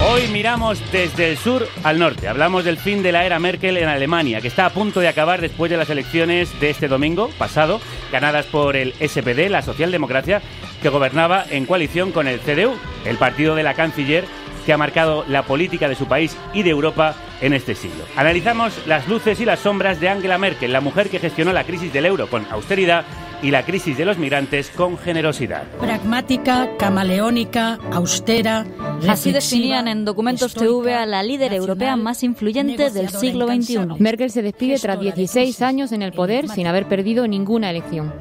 Hoy miramos desde el sur al norte. Hablamos del fin de la era Merkel en Alemania, que está a punto de acabar después de las elecciones de este domingo pasado, ganadas por el SPD, la socialdemocracia, que gobernaba en coalición con el CDU, el partido de la canciller que ha marcado la política de su país y de Europa en este siglo. Analizamos las luces y las sombras de Angela Merkel, la mujer que gestionó la crisis del euro con austeridad y la crisis de los migrantes con generosidad. Pragmática, camaleónica, austera. Así definían en Documentos TV a la líder europea más influyente del siglo XXI. Merkel se despide tras 16 años en el poder sin haber perdido ninguna elección.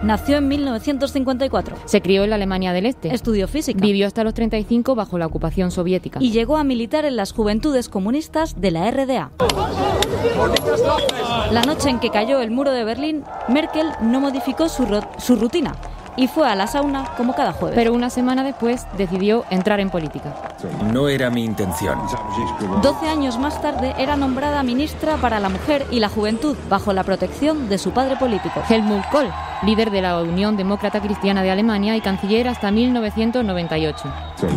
Nació en 1954. Se crió en la Alemania del Este. Estudió física. Vivió hasta los 35 bajo la ocupación soviética. Y llegó a militar en las Juventudes Comunistas de la RDA. La noche en que cayó el muro de Berlín, Merkel no modificó su rutina y fue a la sauna como cada jueves. Pero una semana después decidió entrar en política. No era mi intención. 12 años más tarde era nombrada ministra para la Mujer y la Juventud bajo la protección de su padre político, Helmut Kohl, líder de la Unión Demócrata Cristiana de Alemania y canciller hasta 1998.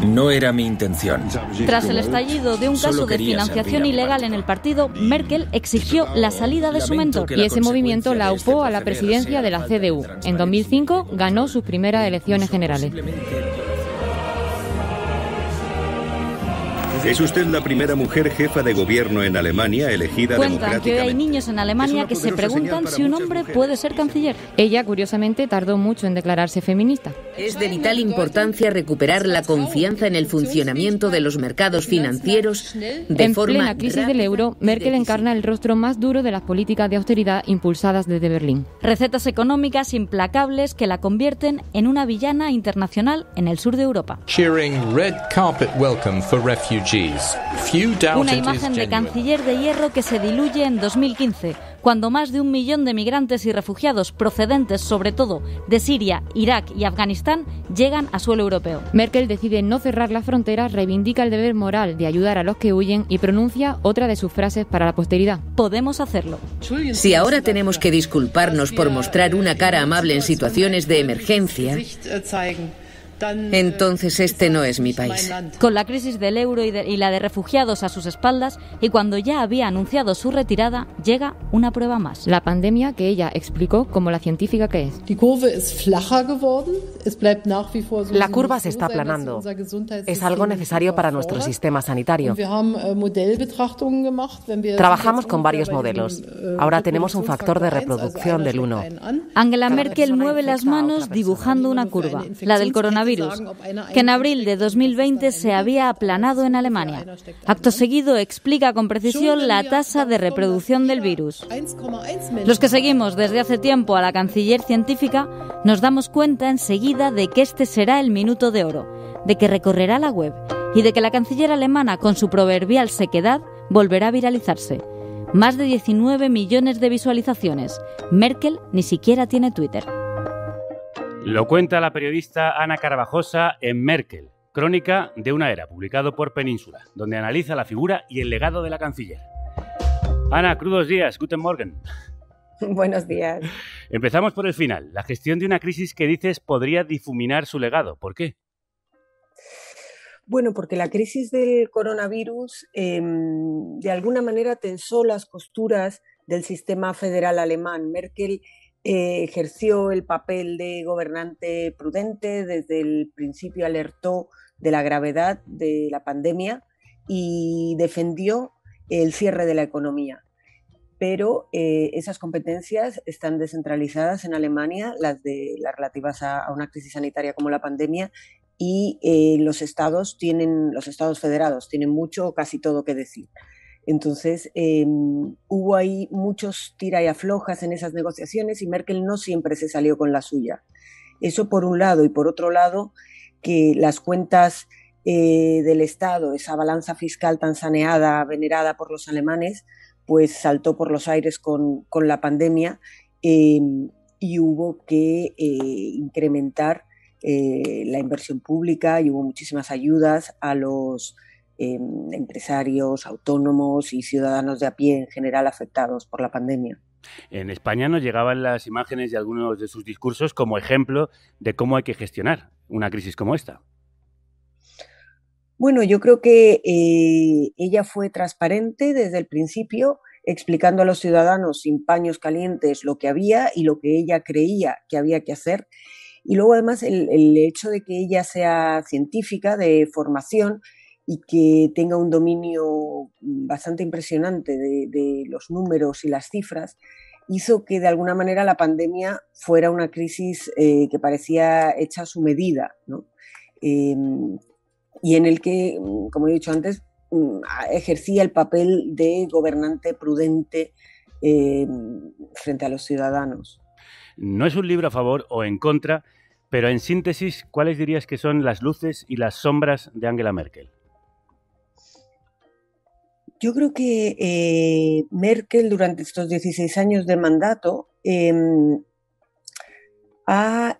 No era mi intención. Tras el estallido de un caso de financiación ilegal en el partido, Merkel exigió la salida de su mentor. Y ese movimiento la aupó a la presidencia de la CDU. En 2005 ganó sus primeras elecciones generales. ¿Es usted la primera mujer jefa de gobierno en Alemania elegida democráticamente? Cuentan que hoy hay niños en Alemania que se preguntan si un hombre puede ser canciller. Ella, curiosamente, tardó mucho en declararse feminista. Es de vital importancia recuperar la confianza en el funcionamiento de los mercados financieros en plena crisis del euro, Merkel encarna el rostro más duro de las políticas de austeridad impulsadas desde Berlín. Recetas económicas implacables que la convierten en una villana internacional en el sur de Europa. Una imagen de canciller de hierro que se diluye en 2015, cuando más de 1 millón de migrantes y refugiados procedentes sobre todo de Siria, Irak y Afganistán llegan a suelo europeo. Merkel decide no cerrar las fronteras, reivindica el deber moral de ayudar a los que huyen y pronuncia otra de sus frases para la posteridad. Podemos hacerlo. Si ahora tenemos que disculparnos por mostrar una cara amable en situaciones de emergencia, entonces este no es mi país. Con la crisis del euro y la de refugiados a sus espaldas, y cuando ya había anunciado su retirada, llega una prueba más. La pandemia que ella explicó como la científica que es. La curva se está aplanando. Es algo necesario para nuestro sistema sanitario. Trabajamos con varios modelos. Ahora tenemos un factor de reproducción del 1. Angela Merkel mueve las manos dibujando una curva, la del coronavirus, que en abril de 2020 se había aplanado en Alemania. Acto seguido explica con precisión la tasa de reproducción del virus. Los que seguimos desde hace tiempo a la canciller científica nos damos cuenta enseguida de que este será el minuto de oro, de que recorrerá la web y de que la canciller alemana, con su proverbial sequedad, volverá a viralizarse. Más de 19 millones de visualizaciones. Merkel ni siquiera tiene Twitter. Lo cuenta la periodista Ana Carvajosa en Merkel, Crónica de una era, publicado por Península, donde analiza la figura y el legado de la canciller. Ana, crudos días, guten Morgen. Buenos días. Empezamos por el final, la gestión de una crisis que dices podría difuminar su legado. ¿Por qué? Bueno, porque la crisis del coronavirus de alguna manera tensó las costuras del sistema federal alemán. Merkel ejerció el papel de gobernante prudente, desde el principio alertó de la gravedad de la pandemia y defendió el cierre de la economía. Pero esas competencias están descentralizadas en Alemania, las relativas a una crisis sanitaria como la pandemia, y los estados federados tienen mucho o casi todo que decir. Entonces, hubo ahí muchos tira y aflojas en esas negociaciones y Merkel no siempre se salió con la suya. Eso por un lado, y por otro lado, que las cuentas del Estado, esa balanza fiscal tan saneada, venerada por los alemanes, pues saltó por los aires con la pandemia y hubo que incrementar la inversión pública y hubo muchísimas ayudas a los empresarios, autónomos y ciudadanos de a pie en general afectados por la pandemia. En España nos llegaban las imágenes de algunos de sus discursos como ejemplo de cómo hay que gestionar una crisis como esta. Bueno, yo creo que ella fue transparente desde el principio, explicando a los ciudadanos sin paños calientes lo que había y lo que ella creía que había que hacer. Y luego además el hecho de que ella sea científica de formación y que tenga un dominio bastante impresionante de los números y las cifras, hizo que de alguna manera la pandemia fuera una crisis que parecía hecha a su medida, ¿no? Y en el que, como he dicho antes, ejercía el papel de gobernante prudente frente a los ciudadanos. No es un libro a favor o en contra, pero en síntesis, ¿cuáles dirías que son las luces y las sombras de Angela Merkel? Yo creo que Merkel durante estos 16 años de mandato ha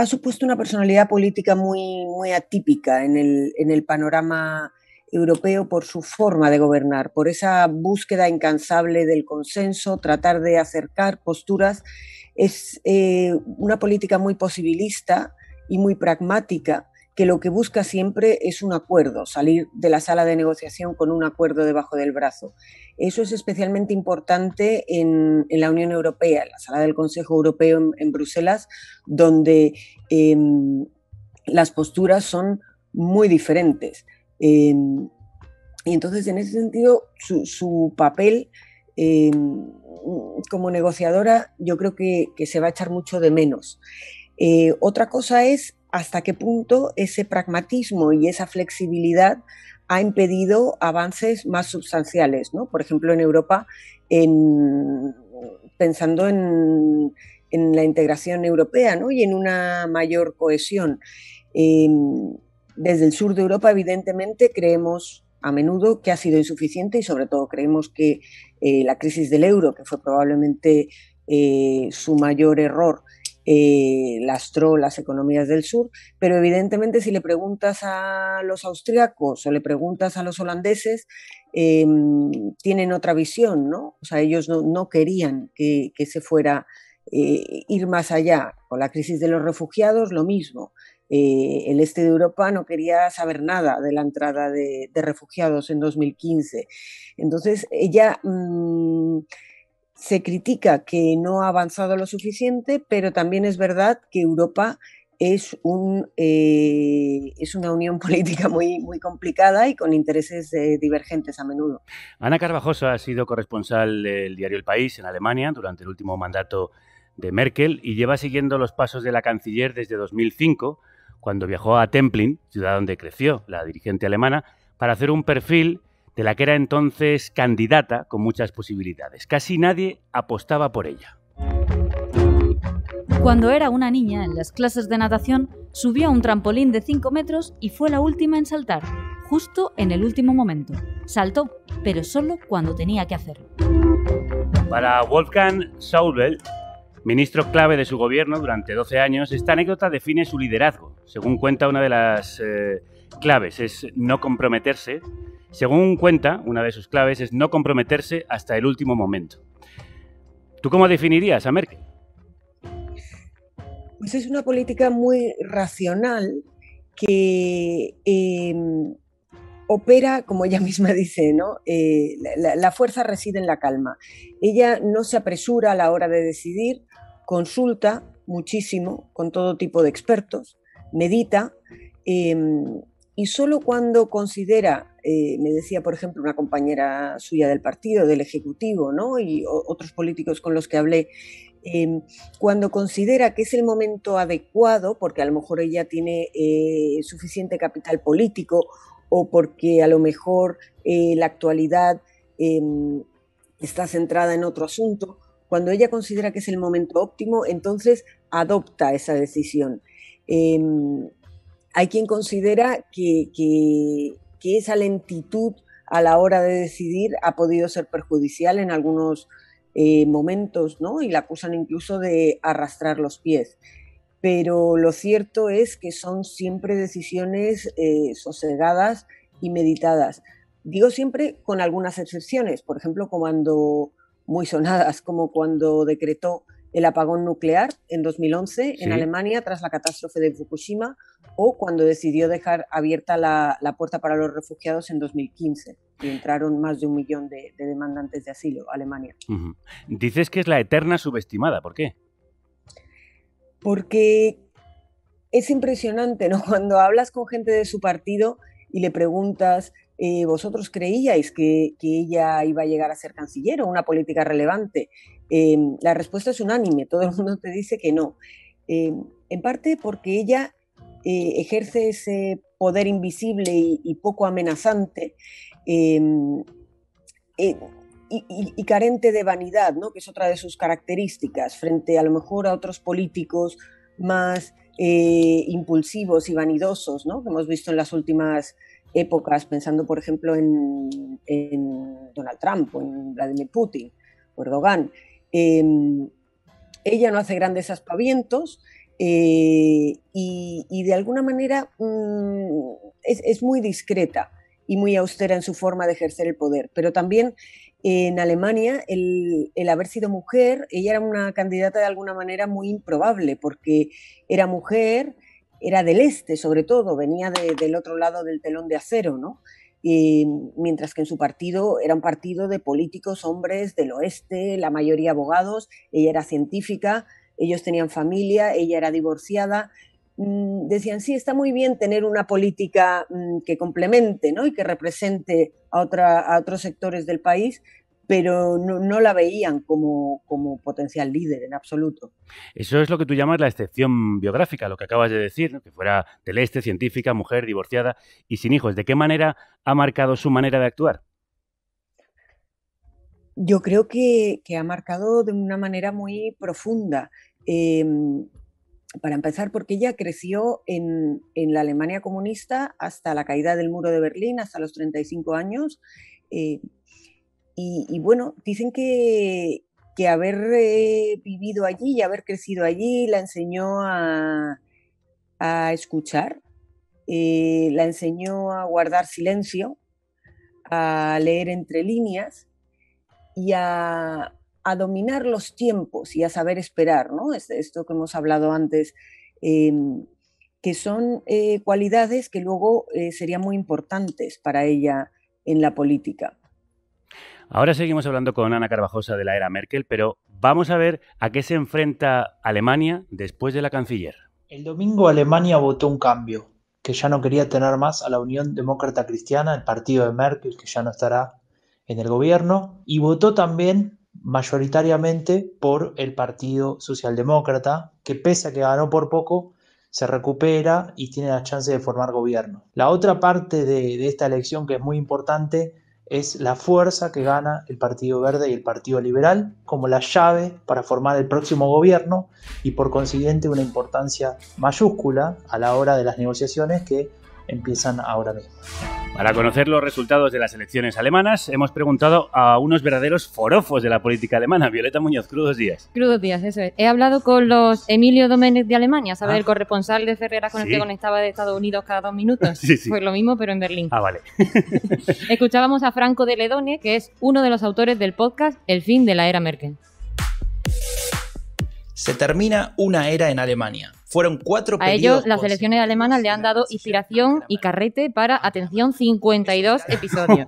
supuesto una personalidad política muy atípica en el panorama europeo por su forma de gobernar, por esa búsqueda incansable del consenso, tratar de acercar posturas. Es una política muy posibilista y muy pragmática, que lo que busca siempre es un acuerdo, salir de la sala de negociación con un acuerdo debajo del brazo. Eso es especialmente importante en la Unión Europea, en la sala del Consejo Europeo en Bruselas, donde las posturas son muy diferentes. Y entonces, en ese sentido, su papel como negociadora yo creo que se va a echar mucho de menos. Otra cosa es hasta qué punto ese pragmatismo y esa flexibilidad ha impedido avances más sustanciales, ¿no? Por ejemplo, en Europa, pensando en la integración europea, ¿no? Y en una mayor cohesión. Desde el sur de Europa, evidentemente, creemos a menudo que ha sido insuficiente y sobre todo creemos que la crisis del euro, que fue probablemente su mayor error, lastró las economías del sur, pero evidentemente si le preguntas a los austriacos o le preguntas a los holandeses, tienen otra visión, ¿no? O sea, ellos no querían que se fuera ir más allá. Con la crisis de los refugiados, lo mismo. El este de Europa no quería saber nada de la entrada de refugiados en 2015. Entonces, ella se critica que no ha avanzado lo suficiente, pero también es verdad que Europa es una unión política muy complicada y con intereses divergentes a menudo. Ana Carvajosa ha sido corresponsal del diario El País en Alemania durante el último mandato de Merkel y lleva siguiendo los pasos de la canciller desde 2005, cuando viajó a Templin, ciudad donde creció la dirigente alemana, para hacer un perfil de la que era entonces candidata con muchas posibilidades. Casi nadie apostaba por ella. Cuando era una niña, en las clases de natación, subió a un trampolín de 5 metros y fue la última en saltar, justo en el último momento. Saltó, pero solo cuando tenía que hacerlo. Para Wolfgang Schäuble, ministro clave de su gobierno durante 12 años, esta anécdota define su liderazgo. Según cuenta, una de las claves es no comprometerse. Según cuenta, una de sus claves es no comprometerse hasta el último momento. ¿Tú cómo definirías a Merkel? Pues es una política muy racional que opera, como ella misma dice, ¿no? La fuerza reside en la calma. Ella no se apresura a la hora de decidir, consulta muchísimo con todo tipo de expertos, medita, y solo cuando considera, me decía por ejemplo una compañera suya del partido, del Ejecutivo, ¿no? Y otros políticos con los que hablé, cuando considera que es el momento adecuado, porque a lo mejor ella tiene suficiente capital político o porque a lo mejor la actualidad está centrada en otro asunto, cuando ella considera que es el momento óptimo, entonces adopta esa decisión. Hay quien considera que esa lentitud a la hora de decidir ha podido ser perjudicial en algunos momentos, ¿no? Y la acusan incluso de arrastrar los pies. Pero lo cierto es que son siempre decisiones sosegadas y meditadas. Digo siempre con algunas excepciones, por ejemplo, muy sonadas, como cuando decretó el apagón nuclear en 2011 en Alemania tras la catástrofe de Fukushima, o cuando decidió dejar abierta la puerta para los refugiados en 2015 y entraron más de 1 millón de demandantes de asilo a Alemania. Dices que es la eterna subestimada, ¿por qué? Porque es impresionante, ¿no? Cuando hablas con gente de su partido y le preguntas, ¿vosotros creíais que ella iba a llegar a ser canciller o una política relevante? La respuesta es unánime, todo el mundo te dice que no. En parte porque ella ejerce ese poder invisible y poco amenazante y carente de vanidad, ¿no? Que es otra de sus características, frente a lo mejor a otros políticos más impulsivos y vanidosos, ¿no? Que hemos visto en las últimas épocas, pensando por ejemplo en Donald Trump o en Vladimir Putin o Erdogan. Ella no hace grandes aspavientos y de alguna manera es muy discreta y muy austera en su forma de ejercer el poder, pero también en Alemania el haber sido mujer, ella era una candidata de alguna manera muy improbable porque era mujer, era del este sobre todo, venía del otro lado del telón de acero, ¿no? Mientras que en su partido era un partido de políticos, hombres del oeste, la mayoría abogados, ella era científica, ellos tenían familia, ella era divorciada. Decían, sí, está muy bien tener una política que complemente, ¿no? Y que represente a otros sectores del país, pero no la veían como potencial líder en absoluto. Eso es lo que tú llamas la excepción biográfica, lo que acabas de decir, ¿no? Que fuera del este, científica, mujer, divorciada y sin hijos. ¿De qué manera ha marcado su manera de actuar? Yo creo que ha marcado de una manera muy profunda. Para empezar, porque ella creció en la Alemania comunista hasta la caída del muro de Berlín, hasta los 35 años. Y bueno, dicen que haber vivido allí y haber crecido allí la enseñó a escuchar, la enseñó a guardar silencio, a leer entre líneas y a dominar los tiempos y a saber esperar, ¿no? Esto que hemos hablado antes, que son cualidades que luego serían muy importantes para ella en la política. Ahora seguimos hablando con Ana Carvajosa de la era Merkel, pero vamos a ver a qué se enfrenta Alemania después de la canciller. El domingo Alemania votó un cambio, que ya no quería tener más a la Unión Demócrata Cristiana, el partido de Merkel, que ya no estará en el gobierno, y votó también mayoritariamente por el Partido Socialdemócrata, que pese a que ganó por poco, se recupera y tiene la chance de formar gobierno. La otra parte de esta elección que es muy importante es la fuerza que gana el Partido Verde y el Partido Liberal como la llave para formar el próximo gobierno y por consiguiente una importancia mayúscula a la hora de las negociaciones que empiezan ahora mismo. Para conocer los resultados de las elecciones alemanas, hemos preguntado a unos verdaderos forofos de la política alemana. Violeta Muñoz, crudos días. Crudos días, eso es. He hablado con los Emilio Domenech de Alemania, ¿sabes? El corresponsal de Ferreras con el que conectaba de Estados Unidos cada 2 minutos. Sí. Pues lo mismo, pero en Berlín. Ah, vale. Escuchábamos a Franco de Ledone, que es uno de los autores del podcast El fin de la era Merkel. Se termina una era en Alemania. Fueron 4 periodos. A ellos, las elecciones alemanas le han dado inspiración y carrete para, atención, 52 episodios.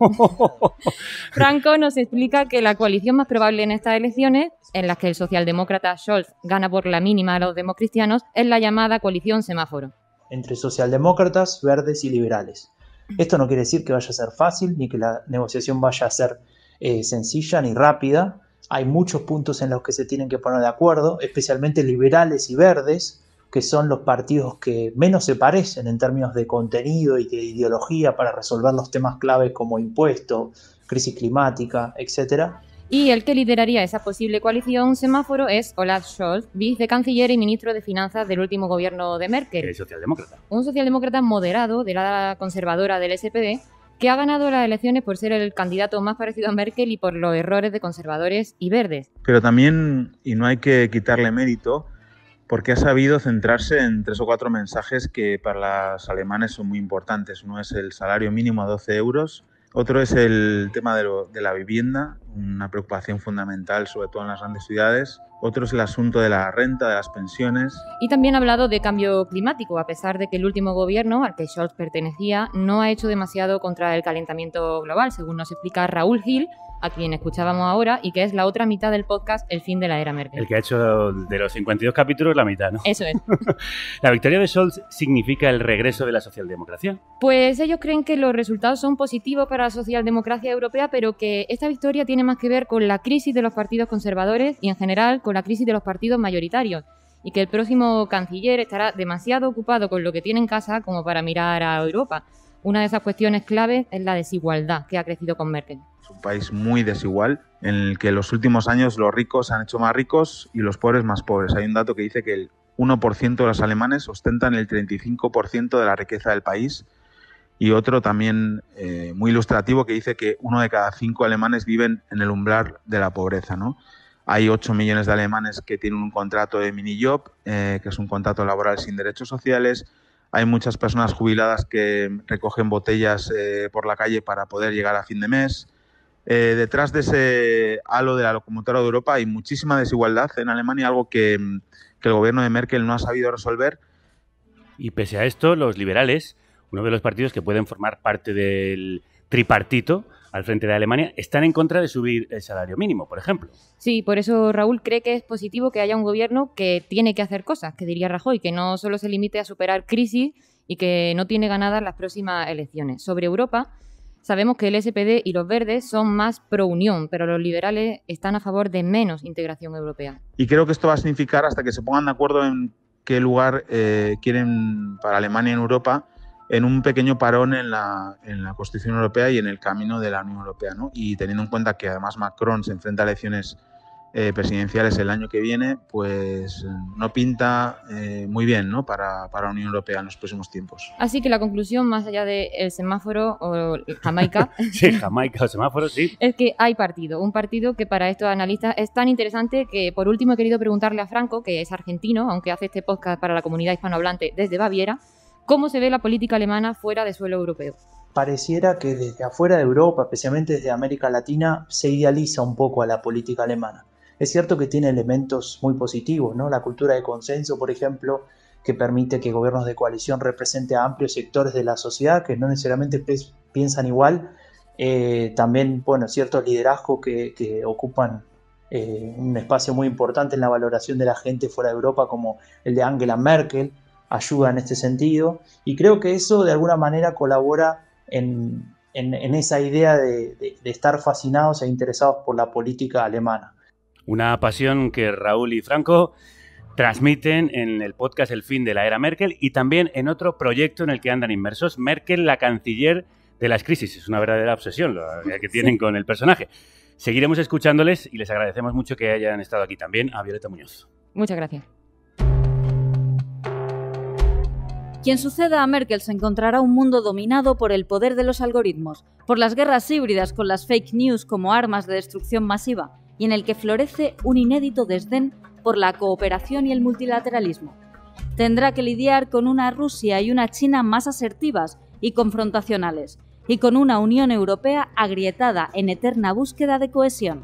Franco nos explica que la coalición más probable en estas elecciones, en las que el socialdemócrata Scholz gana por la mínima a los democristianos, es la llamada coalición semáforo. Entre socialdemócratas, verdes y liberales. Esto no quiere decir que vaya a ser fácil, ni que la negociación vaya a ser sencilla ni rápida. Hay muchos puntos en los que se tienen que poner de acuerdo, especialmente liberales y verdes, que son los partidos que menos se parecen en términos de contenido y de ideología para resolver los temas clave como impuestos, crisis climática, etc. Y el que lideraría esa posible coalición semáforo es Olaf Scholz, vicecanciller y ministro de Finanzas del último gobierno de Merkel. El socialdemócrata. Un socialdemócrata moderado de la conservadora del SPD, que ha ganado las elecciones por ser el candidato más parecido a Merkel y por los errores de conservadores y verdes. Pero también, y no hay que quitarle mérito, porque ha sabido centrarse en 3 o 4 mensajes que para los alemanes son muy importantes. Uno es el salario mínimo a 12 euros, Otro es el tema de la vivienda, una preocupación fundamental, sobre todo en las grandes ciudades. Otro es el asunto de la renta, de las pensiones. Y también ha hablado de cambio climático, a pesar de que el último gobierno al que Scholz pertenecía no ha hecho demasiado contra el calentamiento global, según nos explica Raúl Gil, a quien escuchábamos ahora, y que es la otra mitad del podcast El fin de la era Merkel. El que ha hecho de los 52 capítulos la mitad, ¿no? Eso es. ¿La victoria de Scholz significa el regreso de la socialdemocracia? Pues ellos creen que los resultados son positivos para la socialdemocracia europea, pero que esta victoria tiene más que ver con la crisis de los partidos conservadores y, en general, con la crisis de los partidos mayoritarios, y que el próximo canciller estará demasiado ocupado con lo que tiene en casa como para mirar a Europa. Una de esas cuestiones claves es la desigualdad que ha crecido con Merkel. Es un país muy desigual, en el que en los últimos años los ricos se han hecho más ricos y los pobres más pobres. Hay un dato que dice que el 1% de los alemanes ostentan el 35% de la riqueza del país, y otro también muy ilustrativo que dice que 1 de cada 5 alemanes viven en el umbral de la pobreza, ¿no? Hay 8 millones de alemanes que tienen un contrato de minijob, que es un contrato laboral sin derechos sociales. Hay muchas personas jubiladas que recogen botellas por la calle para poder llegar a fin de mes. Detrás de ese halo de la locomotora de Europa hay muchísima desigualdad en Alemania, algo que el gobierno de Merkel no ha sabido resolver. Y pese a esto, los liberales, uno de los partidos que pueden formar parte del tripartito al frente de Alemania, están en contra de subir el salario mínimo, por ejemplo. Sí, por eso Raúl cree que es positivo que haya un gobierno que tiene que hacer cosas, que diría Rajoy, que no solo se limite a superar crisis y que no tiene ganadas las próximas elecciones. Sobre Europa, sabemos que el SPD y los verdes son más pro-unión, pero los liberales están a favor de menos integración europea. Y creo que esto va a significar, hasta que se pongan de acuerdo en qué lugar quieren para Alemania en Europa, en un pequeño parón en la Constitución Europea y en el camino de la Unión Europea, ¿no? Y teniendo en cuenta que además Macron se enfrenta a elecciones presidenciales el año que viene, pues no pinta muy bien, ¿no? para la Unión Europea en los próximos tiempos. Así que la conclusión, más allá del semáforo o Jamaica, sí, Jamaica o semáforo, sí, es que hay partido, un partido que para estos analistas es tan interesante que por último he querido preguntarle a Franco, que es argentino, aunque hace este podcast para la comunidad hispanohablante desde Baviera, ¿cómo se ve la política alemana fuera de suelo europeo? Pareciera que desde afuera de Europa, especialmente desde América Latina, se idealiza un poco a la política alemana. Es cierto que tiene elementos muy positivos, ¿no? La cultura de consenso, por ejemplo, que permite que gobiernos de coalición representen a amplios sectores de la sociedad que no necesariamente piensan igual. También, bueno, ciertos liderazgos que ocupan un espacio muy importante en la valoración de la gente fuera de Europa, como el de Angela Merkel, ayuda en este sentido, y creo que eso de alguna manera colabora en esa idea de estar fascinados e interesados por la política alemana. Una pasión que Raúl y Franco transmiten en el podcast El fin de la era Merkel y también en otro proyecto en el que andan inmersos, Merkel, la canciller de las crisis. Es una verdadera obsesión la que tienen con el personaje. Seguiremos escuchándoles y les agradecemos mucho que hayan estado aquí también a Violeta Muñoz. Muchas gracias. Quien suceda a Merkel se encontrará un mundo dominado por el poder de los algoritmos, por las guerras híbridas con las fake news como armas de destrucción masiva, y en el que florece un inédito desdén por la cooperación y el multilateralismo. Tendrá que lidiar con una Rusia y una China más asertivas y confrontacionales, y con una Unión Europea agrietada en eterna búsqueda de cohesión.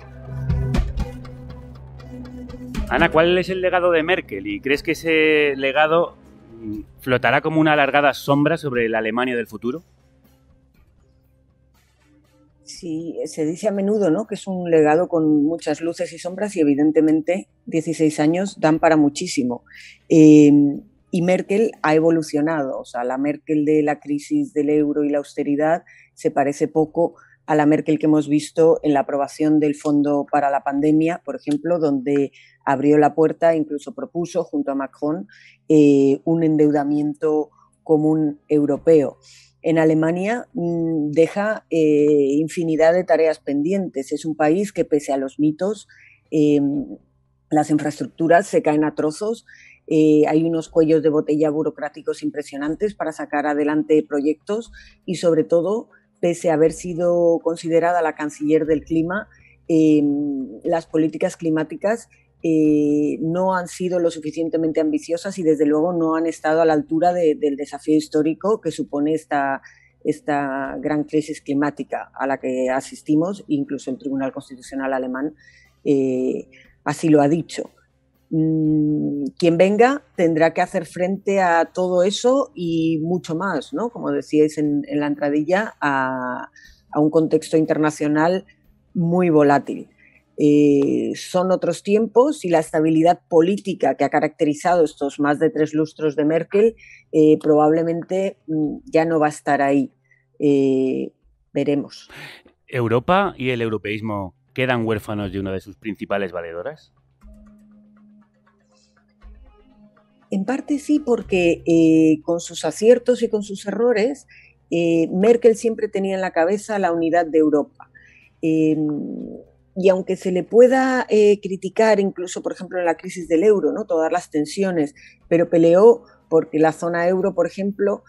Ana, ¿cuál es el legado de Merkel? ¿Y crees que ese legado flotará como una alargada sombra sobre la Alemania del futuro? Sí, se dice a menudo, ¿no?, que es un legado con muchas luces y sombras y evidentemente 16 años dan para muchísimo. Y Merkel ha evolucionado, o sea, la Merkel de la crisis del euro y la austeridad se parece poco a la Merkel que hemos visto en la aprobación del Fondo para la Pandemia, por ejemplo, donde abrió la puerta e incluso propuso, junto a Macron, un endeudamiento común europeo. En Alemania deja infinidad de tareas pendientes. Es un país que, pese a los mitos, las infraestructuras se caen a trozos. Hay unos cuellos de botella burocráticos impresionantes para sacar adelante proyectos y, sobre todo, pese a haber sido considerada la canciller del clima, las políticas climáticas no han sido lo suficientemente ambiciosas y desde luego no han estado a la altura del desafío histórico que supone esta esta gran crisis climática a la que asistimos. Incluso el Tribunal Constitucional alemán así lo ha dicho. Quien venga tendrá que hacer frente a todo eso y mucho más, ¿no? Como decíais en la entradilla, a un contexto internacional muy volátil. Son otros tiempos y la estabilidad política que ha caracterizado estos más de 3 lustros de Merkel probablemente ya no va a estar ahí. Veremos. ¿Europa y el europeísmo quedan huérfanos de una de sus principales valedoras? En parte sí, porque con sus aciertos y con sus errores, Merkel siempre tenía en la cabeza la unidad de Europa. Y aunque se le pueda criticar incluso, por ejemplo, en la crisis del euro, ¿no? Todas las tensiones, pero peleó porque la zona euro, por ejemplo,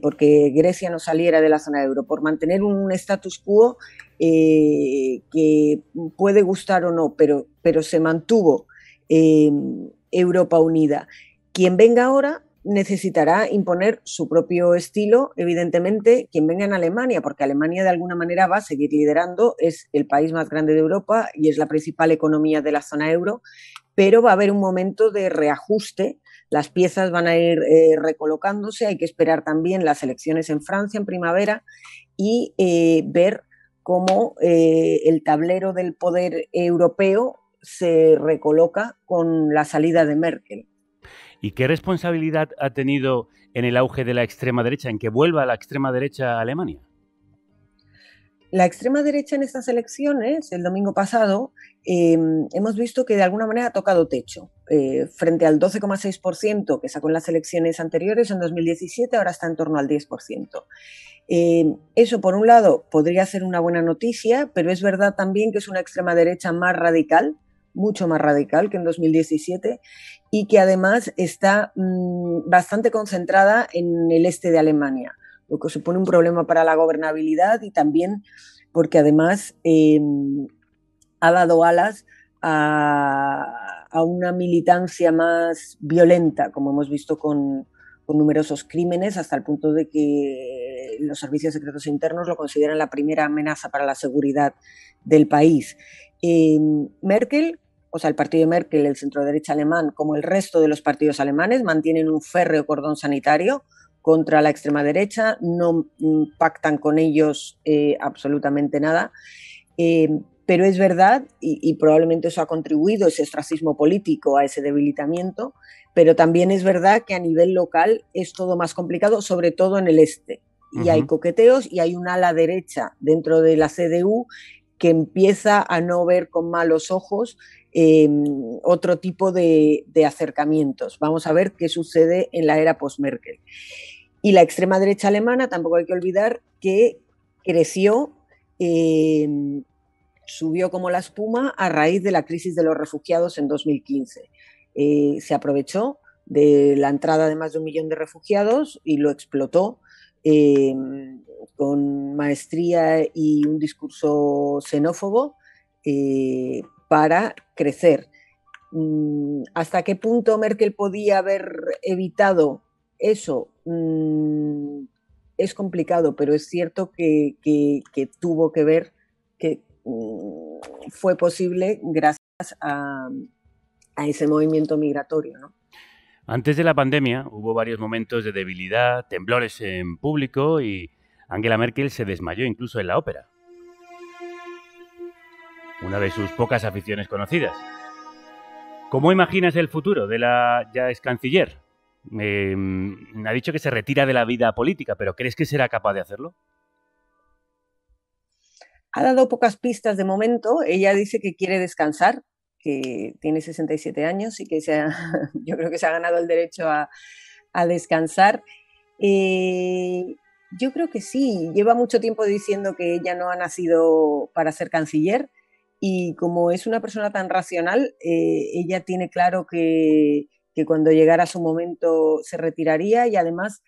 porque Grecia no saliera de la zona euro, por mantener un status quo que puede gustar o no, pero se mantuvo Europa unida. Quien venga ahora necesitará imponer su propio estilo, evidentemente, quien venga en Alemania, porque Alemania de alguna manera va a seguir liderando, es el país más grande de Europa y es la principal economía de la zona euro, pero va a haber un momento de reajuste, las piezas van a ir recolocándose, hay que esperar también las elecciones en Francia en primavera y ver cómo el tablero del poder europeo se recoloca con la salida de Merkel. ¿Y qué responsabilidad ha tenido en el auge de la extrema derecha, en que vuelva la extrema derecha a Alemania? La extrema derecha en estas elecciones, el domingo pasado, hemos visto que de alguna manera ha tocado techo. Frente al 12,6% que sacó en las elecciones anteriores, en 2017, ahora está en torno al 10%. Eso, por un lado, podría ser una buena noticia, pero es verdad también que es una extrema derecha más radical, mucho más radical que en 2017, y que además está bastante concentrada en el este de Alemania, lo que supone un problema para la gobernabilidad y también porque además ha dado alas a una militancia más violenta, como hemos visto con numerosos crímenes, hasta el punto de que los servicios secretos internos lo consideran la primera amenaza para la seguridad del país. Merkel, o sea, el partido de Merkel, el centro-derecha alemán, como el resto de los partidos alemanes, mantienen un férreo cordón sanitario contra la extrema derecha, no pactan con ellos absolutamente nada, pero es verdad, y probablemente eso ha contribuido, ese ostracismo político, a ese debilitamiento, pero también es verdad que a nivel local es todo más complicado, sobre todo en el este. Y hay coqueteos y hay un ala derecha dentro de la CDU que empieza a no ver con malos ojos otro tipo de acercamientos. Vamos a ver qué sucede en la era post-Merkel. Y la extrema derecha alemana, tampoco hay que olvidar que creció, subió como la espuma a raíz de la crisis de los refugiados en 2015. Se aprovechó de la entrada de más de 1 millón de refugiados y lo explotó con maestría y un discurso xenófobo para crecer. ¿Hasta qué punto Merkel podía haber evitado eso? Es complicado, pero es cierto que tuvo que ver, que fue posible gracias a ese movimiento migratorio, ¿no? Antes de la pandemia hubo varios momentos de debilidad, temblores en público y Angela Merkel se desmayó incluso en la ópera. Una de sus pocas aficiones conocidas. ¿Cómo imaginas el futuro de la ya ex canciller? Ha dicho que se retira de la vida política, pero ¿crees que será capaz de hacerlo? Ha dado pocas pistas de momento. Ella dice que quiere descansar, que tiene 67 años y que yo creo que se ha ganado el derecho a descansar. Yo creo que sí. Lleva mucho tiempo diciendo que ella no ha nacido para ser canciller y como es una persona tan racional, ella tiene claro que cuando llegara su momento se retiraría y además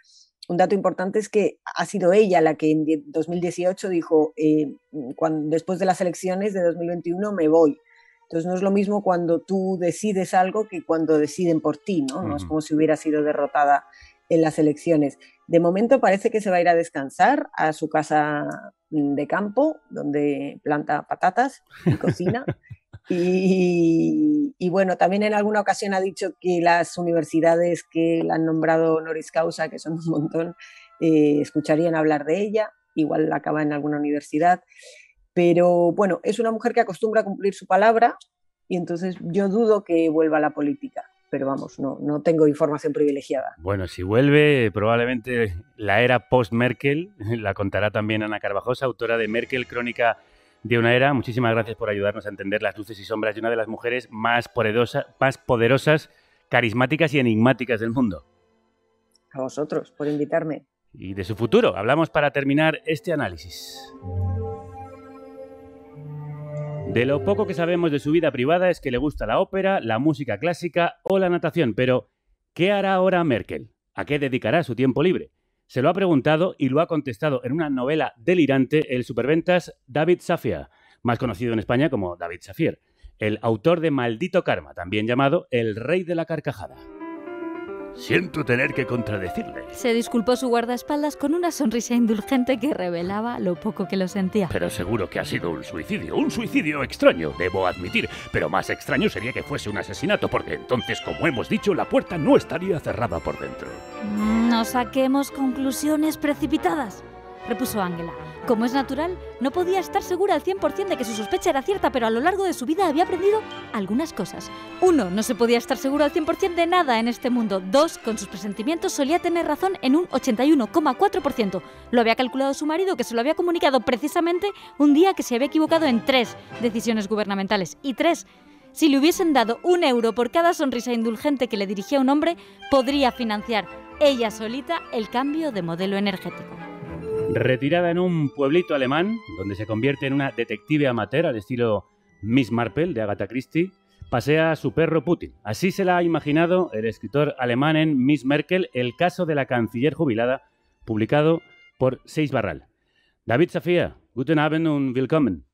un dato importante es que ha sido ella la que en 2018 dijo después de las elecciones de 2021 me voy. Entonces no es lo mismo cuando tú decides algo que cuando deciden por ti, ¿no? No es como si hubiera sido derrotada en las elecciones. De momento parece que se va a ir a descansar a su casa de campo, donde planta patatas y cocina. Y bueno, también en alguna ocasión ha dicho que las universidades que la han nombrado honoris causa, que son un montón, escucharían hablar de ella, igual acaba en alguna universidad. Pero bueno, es una mujer que acostumbra a cumplir su palabra y entonces yo dudo que vuelva a la política. Pero vamos, no tengo información privilegiada. Bueno, si vuelve, probablemente la era post-Merkel la contará también Ana Carvajosa, autora de Merkel, Crónica de una era. Muchísimas gracias por ayudarnos a entender las luces y sombras de una de las mujeres más poderosas, carismáticas y enigmáticas del mundo. A vosotros, por invitarme. Y de su futuro, hablamos para terminar este análisis. De lo poco que sabemos de su vida privada es que le gusta la ópera, la música clásica o la natación. Pero, ¿qué hará ahora Merkel? ¿A qué dedicará su tiempo libre? Se lo ha preguntado y lo ha contestado en una novela delirante el superventas David Safir, más conocido en España como David Safir, el autor de Maldito Karma, también llamado El Rey de la Carcajada. Siento tener que contradecirle. Se disculpó su guardaespaldas con una sonrisa indulgente que revelaba lo poco que lo sentía. Pero seguro que ha sido un suicidio extraño, debo admitir. Pero más extraño sería que fuese un asesinato, porque entonces, como hemos dicho, la puerta no estaría cerrada por dentro. No saquemos conclusiones precipitadas, repuso Angela. Como es natural, no podía estar segura al 100% de que su sospecha era cierta, pero a lo largo de su vida había aprendido algunas cosas. 1. No se podía estar seguro al 100% de nada en este mundo. 2. Con sus presentimientos solía tener razón en un 81,4%. Lo había calculado su marido, que se lo había comunicado precisamente un día que se había equivocado en 3 decisiones gubernamentales. Y 3. Si le hubiesen dado €1 por cada sonrisa indulgente que le dirigía un hombre, podría financiar ella solita el cambio de modelo energético. Retirada en un pueblito alemán, donde se convierte en una detective amateur al estilo Miss Marple de Agatha Christie, pasea a su perro Putin. Así se la ha imaginado el escritor alemán en Miss Merkel, el caso de la canciller jubilada, publicado por Seix Barral. David Safir, guten Abend und willkommen.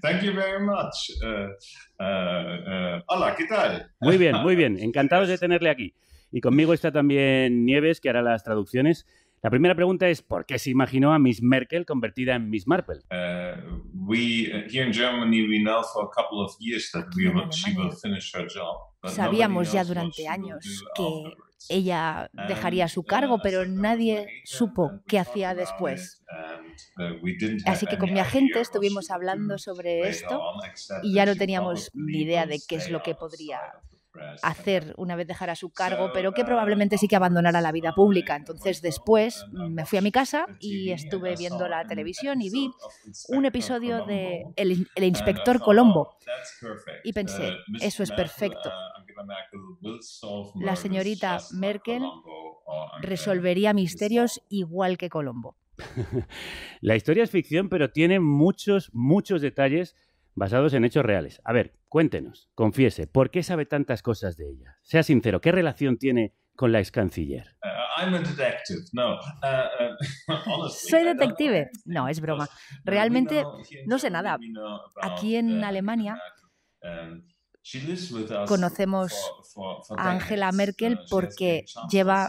Thank you very much. Hola, ¿qué tal? Muy bien. Encantados de tenerle aquí. Y conmigo está también Nieves, que hará las traducciones. La primera pregunta es, ¿por qué se imaginó a Miss Merkel convertida en Miss Marple? Sabíamos ya durante años que ella dejaría su cargo, pero nadie supo qué hacía después. Así que con mi agente estuvimos hablando sobre esto y ya no teníamos ni idea de qué es lo que podría hacer una vez dejara su cargo, pero que probablemente sí que abandonara la vida pública. Entonces después me fui a mi casa y estuve viendo la televisión y vi un episodio de El Inspector Colombo y pensé, eso es perfecto. La señorita Merkel resolvería misterios igual que Colombo. La historia es ficción, pero tiene muchos detalles basados en hechos reales. A ver, cuéntenos, confiese, ¿por qué sabe tantas cosas de ella? Sea sincero, ¿qué relación tiene con la ex canciller? ¿Soy detective? No, es broma. Realmente no sé nada. Aquí en Alemania conocemos a Angela Merkel porque lleva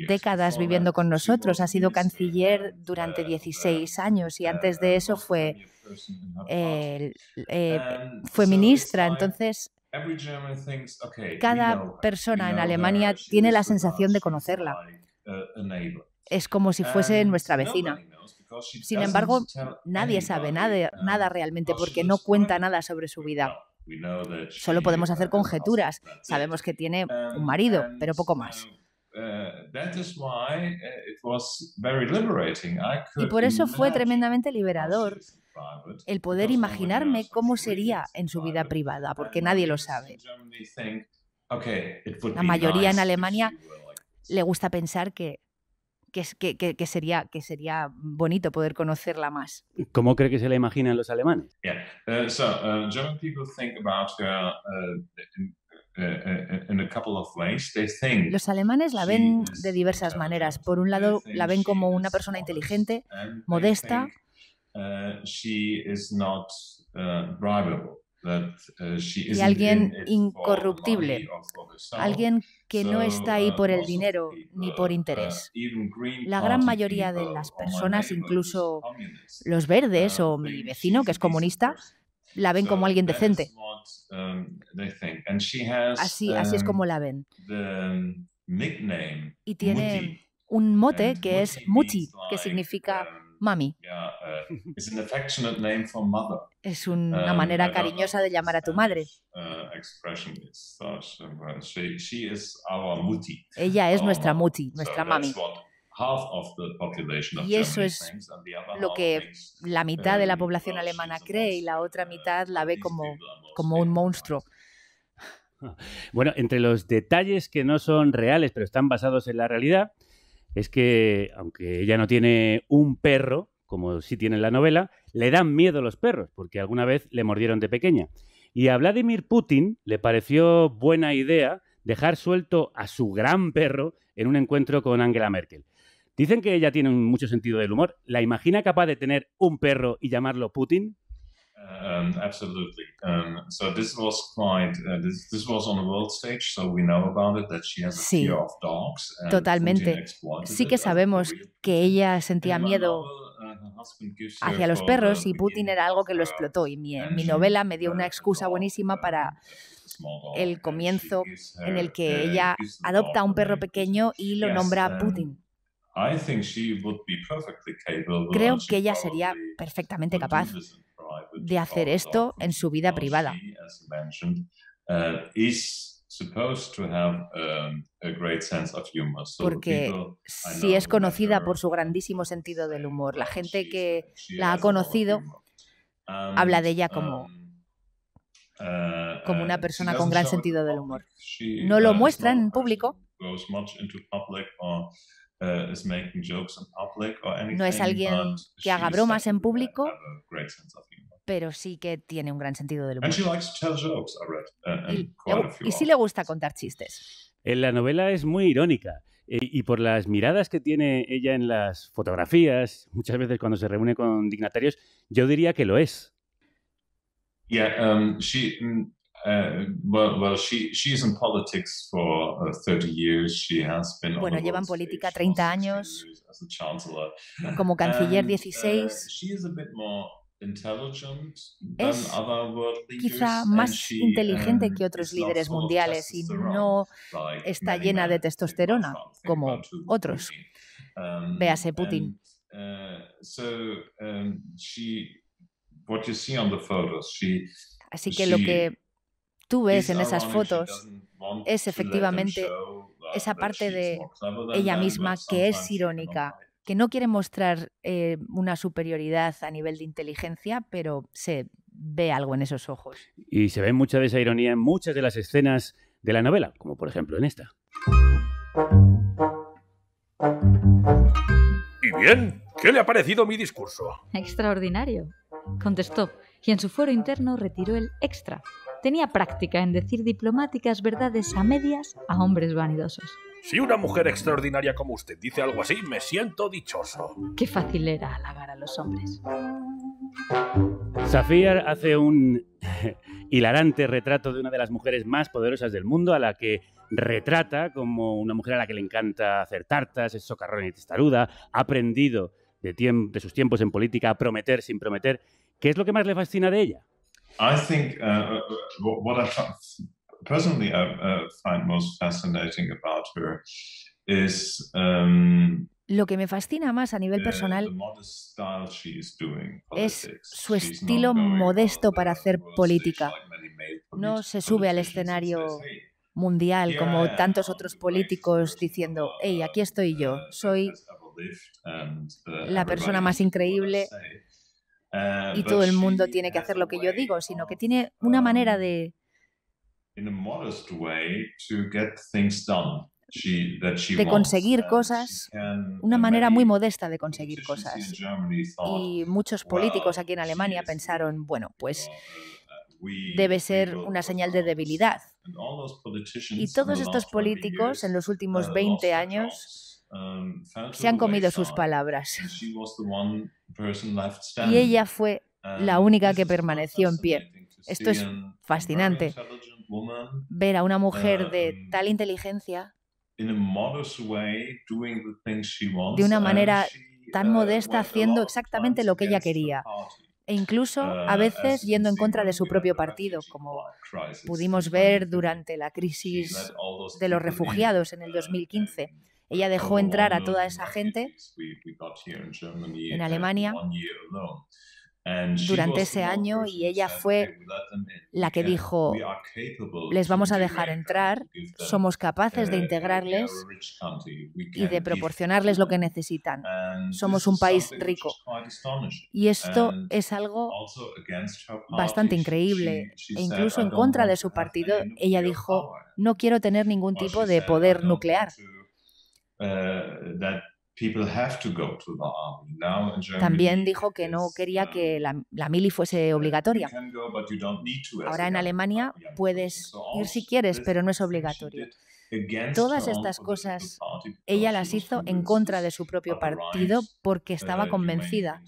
décadas viviendo con nosotros. Ha sido canciller durante 16 años y antes de eso fue ministra. Entonces, cada persona en Alemania tiene la sensación de conocerla. Es como si fuese nuestra vecina. Sin embargo, nadie sabe nada realmente porque no cuenta nada sobre su vida. Solo podemos hacer conjeturas. Sabemos que tiene un marido, pero poco más. Y por eso fue tremendamente liberador el poder imaginarme cómo sería en su vida privada, porque nadie lo sabe. La mayoría en Alemania le gusta pensar que sería bonito poder conocerla más. ¿Cómo cree que se la imaginan los alemanes? Los alemanes la ven de diversas maneras. Por un lado, la ven como una persona inteligente, modesta. Y alguien incorruptible, alguien que no está ahí por el dinero ni por interés. La gran mayoría de las personas, incluso los verdes o mi vecino, que es comunista, la ven como alguien decente. Así es como la ven. Y tiene un mote que es Mutti, que significa mami. Es una manera cariñosa de llamar a tu madre. Ella es nuestra Mutti, nuestra mami. Y eso es lo que la mitad de la población alemana cree y la otra mitad la ve como un monstruo. Bueno, entre los detalles que no son reales, pero están basados en la realidad, es que, aunque ella no tiene un perro, como sí tiene en la novela, le dan miedo los perros, porque alguna vez le mordieron de pequeña. Y a Vladimir Putin le pareció buena idea dejar suelto a su gran perro en un encuentro con Angela Merkel. Dicen que ella tiene mucho sentido del humor. ¿La imagina capaz de tener un perro y llamarlo Putin? Absolutely. So this was quite. This was on the world stage, so we know about it that she has a fear of dogs. Totalmente. Sí que sabemos que ella sentía miedo hacia los perros y Putin era algo que lo explotó. Y mi novela me dio una excusa buenísima para el comienzo en el que ella adopta a un perro pequeño y lo nombra Putin. Creo que ella sería perfectamente capaz de hacer esto en su vida privada. Porque sí es conocida por su grandísimo sentido del humor. La gente que la ha conocido habla de ella como una persona con gran sentido del humor. No lo muestra en público. No es alguien que haga bromas en público, pero sí que tiene un gran sentido del humor. Y sí le gusta contar chistes. En la novela es muy irónica y por las miradas que tiene ella en las fotografías, muchas veces cuando se reúne con dignatarios, yo diría que lo es. Bueno, lleva en política 30 años, como canciller 16. Es quizá más inteligente que otros líderes mundiales y no está llena de testosterona como otros. Véase Putin. Así que lo que tú ves en esas fotos es efectivamente esa parte de ella misma que es irónica, que no quiere mostrar una superioridad a nivel de inteligencia, pero se ve algo en esos ojos. Y se ve mucha de esa ironía en muchas de las escenas de la novela, como por ejemplo en esta. ¿Y bien? ¿Qué le ha parecido mi discurso? Extraordinario, contestó, y en su fuero interno retiró el extra. Tenía práctica en decir diplomáticas verdades a medias a hombres vanidosos. Si una mujer extraordinaria como usted dice algo así, me siento dichoso. Qué fácil era halagar a los hombres. Safiar hace un hilarante retrato de una de las mujeres más poderosas del mundo, a la que retrata como una mujer a la que le encanta hacer tartas, es socarrona y testaruda, ha aprendido de sus tiempos en política a prometer sin prometer. ¿Qué es lo que más le fascina de ella? I think what I personally find most fascinating about her is lo que me fascina más a nivel personal es su estilo modesto para hacer política. No se sube al escenario mundial como tantos otros políticos diciendo, hey, aquí estoy yo, soy la persona más increíble y todo el mundo tiene que hacer lo que yo digo, sino que tiene una manera de conseguir cosas, una manera muy modesta de conseguir cosas. Y muchos políticos aquí en Alemania pensaron, bueno, pues debe ser una señal de debilidad. Y todos estos políticos en los últimos 20 años se han comido sus palabras. Y ella fue la única que permaneció en pie. Esto es fascinante. Ver a una mujer de tal inteligencia de una manera tan modesta haciendo exactamente lo que ella quería. E incluso a veces yendo en contra de su propio partido, como pudimos ver durante la crisis de los refugiados en el 2015. Ella dejó entrar a toda esa gente en Alemania durante ese año y ella fue la que dijo, les vamos a dejar entrar, somos capaces de integrarles y de proporcionarles lo que necesitan. Somos un país rico. Y esto es algo bastante increíble. E incluso en contra de su partido, ella dijo, no quiero tener ningún tipo de poder nuclear. También dijo que no quería que la mili fuese obligatoria. Ahora en Alemania puedes ir si quieres, pero no es obligatorio. Todas estas cosas ella las hizo en contra de su propio partido porque estaba convencida.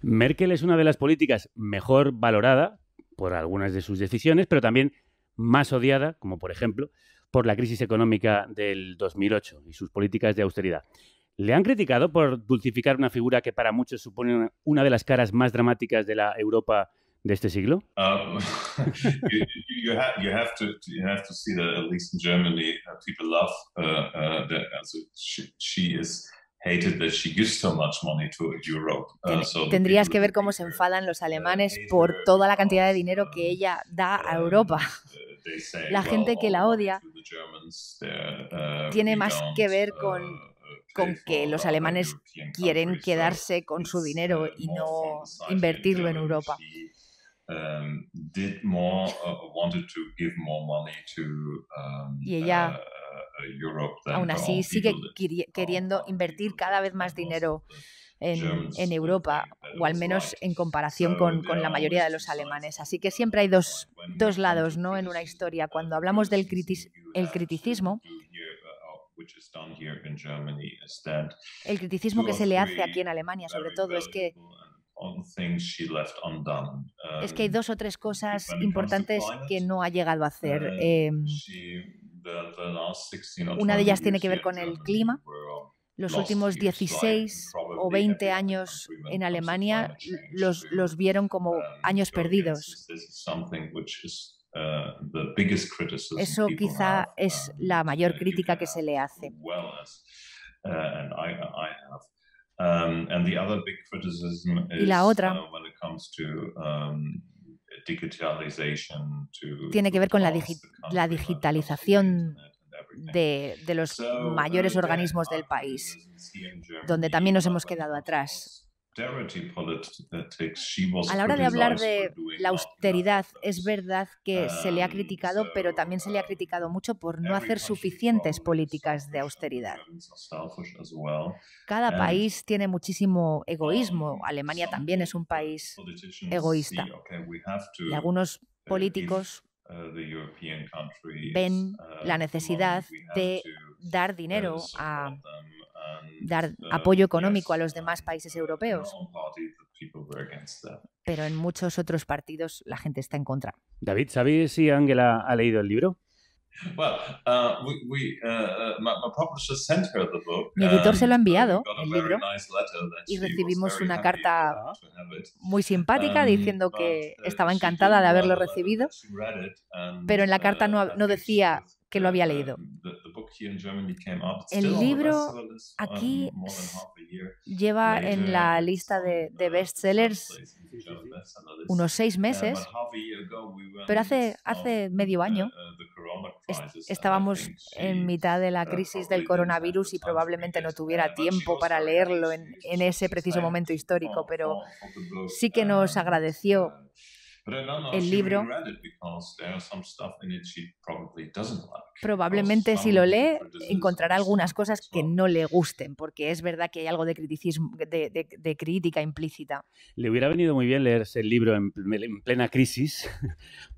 Merkel es una de las políticas mejor valorada por algunas de sus decisiones, pero también más odiada, como por ejemplo, por la crisis económica del 2008 y sus políticas de austeridad. ¿Le han criticado por dulcificar una figura que para muchos supone una de las caras más dramáticas de la Europa de este siglo? You have to see that at least in Germany people love that she is hated that she gives so much money to Europe. Tendrías que ver cómo se enfadan los alemanes por toda la cantidad de dinero que ella da a Europa. La gente que la odia tiene más que ver con que los alemanes quieren quedarse con su dinero y no invertirlo en Europa. Y ella, aún así, sigue queriendo invertir cada vez más dinero en Europa, o al menos en comparación con la mayoría de los alemanes. Así que siempre hay dos lados, ¿no?, en una historia. Cuando hablamos del criticismo, el criticismo que se le hace aquí en Alemania, sobre todo, es que hay 2 o 3 cosas importantes que no ha llegado a hacer. Una de ellas tiene que ver con el clima. Los últimos 16 o 20 años en Alemania los vieron como años perdidos. Eso quizá es la mayor crítica que se le hace. Y la otra tiene que ver con la digitalización de los mayores organismos del país, donde también nos hemos quedado atrás. A la hora de hablar de la austeridad, es verdad que se le ha criticado, pero también se le ha criticado mucho por no hacer suficientes políticas de austeridad. Cada país tiene muchísimo egoísmo. Alemania también es un país egoísta. Y algunos políticos ven la necesidad de dar dinero dar apoyo económico a los demás países europeos. Pero en muchos otros partidos la gente está en contra. David, ¿sabes si Angela ha leído el libro? Mi editor se lo ha enviado, el libro, y recibimos una carta muy simpática diciendo que estaba encantada de haberlo recibido, pero en la carta no decía que lo había leído. El libro aquí lleva en la lista de bestsellers unos 6 meses, pero hace medio año estábamos en mitad de la crisis del coronavirus y probablemente no tuviera tiempo para leerlo en ese preciso momento histórico, pero sí que nos agradeció el libro. Probablemente si lo lee encontrará algunas cosas que no le gusten, porque es verdad que hay algo de criticismo, de crítica implícita. Le hubiera venido muy bien leerse el libro en plena crisis,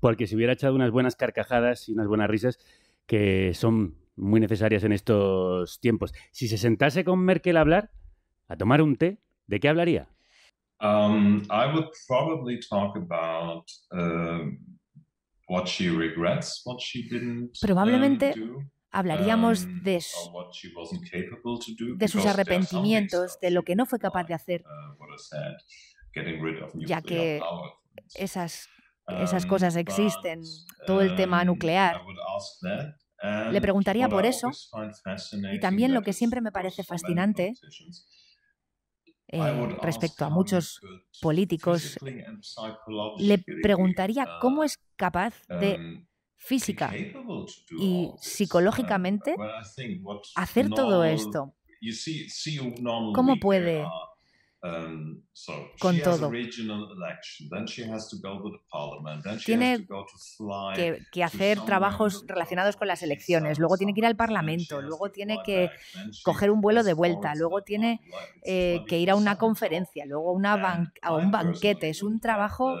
porque se hubiera echado unas buenas carcajadas y unas buenas risas que son muy necesarias en estos tiempos. Si se sentase con Merkel a hablar, a tomar un té, ¿de qué hablaría? I would probably talk about what she regrets, what she didn't Probablemente do. Hablaríamos de sus arrepentimientos, de lo que no fue capaz de hacer, ya que esas cosas existen, todo el tema nuclear. Le preguntaría por eso, y también lo que siempre me parece fascinante respecto a muchos políticos, le preguntaría cómo es capaz de física y psicológicamente hacer todo esto. ¿Cómo puede con todo? Tiene que hacer trabajos relacionados con las elecciones, luego tiene que ir al Parlamento, luego tiene que coger un vuelo de vuelta, luego tiene que ir a una conferencia, luego a un banquete. Es un trabajo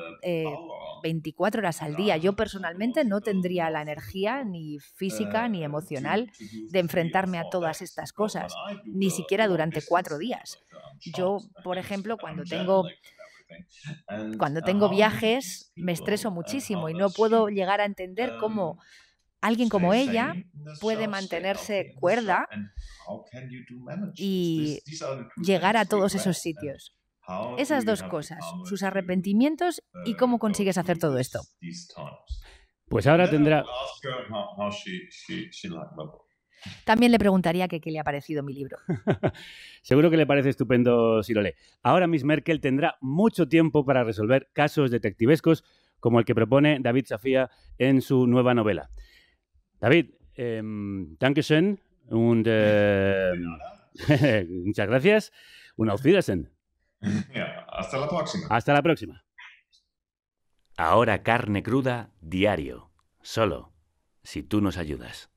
24 horas al día. Yo personalmente no tendría la energía ni física ni emocional de enfrentarme a todas estas cosas, ni siquiera durante 4 días. Yo, por ejemplo, cuando tengo viajes me estreso muchísimo y no puedo llegar a entender cómo alguien como ella puede mantenerse cuerda y llegar a todos esos sitios. Esas dos cosas, sus arrepentimientos y cómo consigues hacer todo esto. Pues ahora tendrá... También le preguntaría qué le ha parecido mi libro. Seguro que le parece estupendo si lo lee. Ahora Miss Merkel tendrá mucho tiempo para resolver casos detectivescos como el que propone David Safía en su nueva novela. David, Dankeschön und muchas gracias. Auf Wiedersehen. Hasta la próxima. Hasta la próxima. Ahora Carne Cruda diario. Solo si tú nos ayudas.